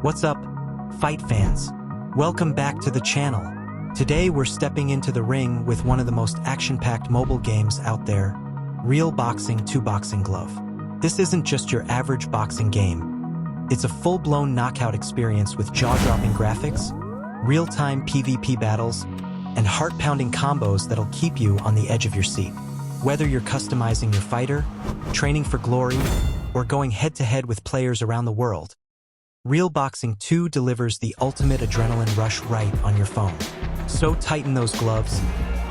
What's up, fight fans? Welcome back to the channel. Today we're stepping into the ring with one of the most action-packed mobile games out there, Real Boxing 2 Boxing Glove. This isn't just your average boxing game. It's a full-blown knockout experience with jaw-dropping graphics, real-time PvP battles, and heart-pounding combos that'll keep you on the edge of your seat. Whether you're customizing your fighter, training for glory, or going head-to-head with players around the world, Real Boxing 2 delivers the ultimate adrenaline rush right on your phone. So tighten those gloves,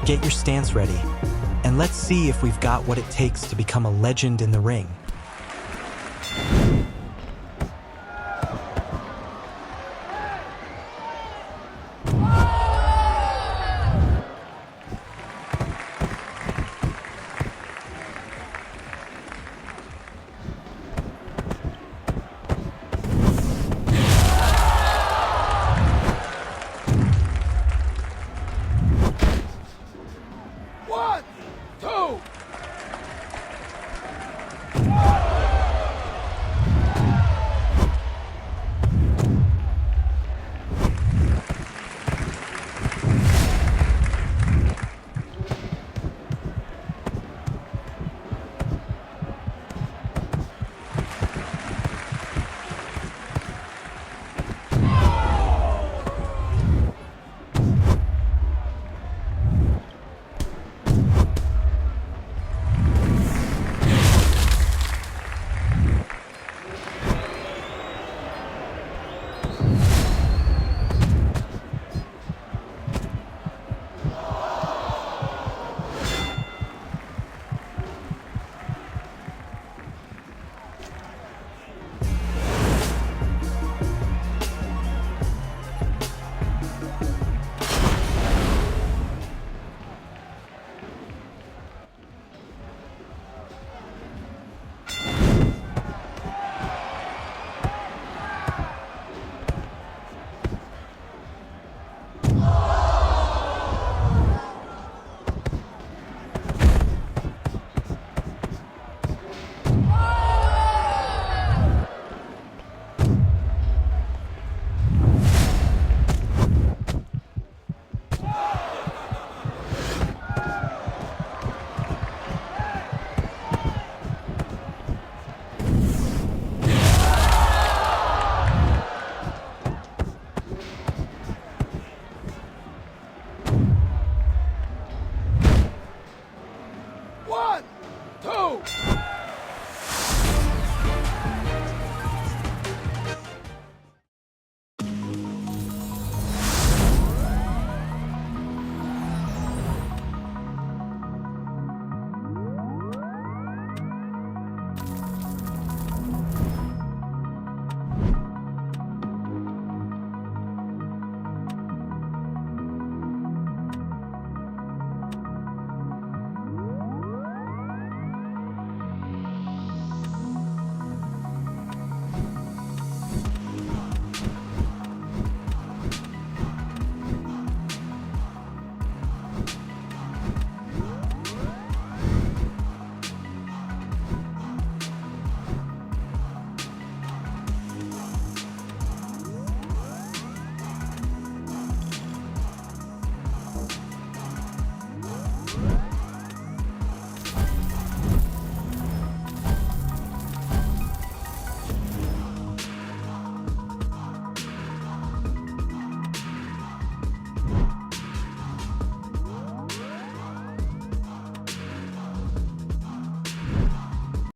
get your stance ready, and let's see if we've got what it takes to become a legend in the ring.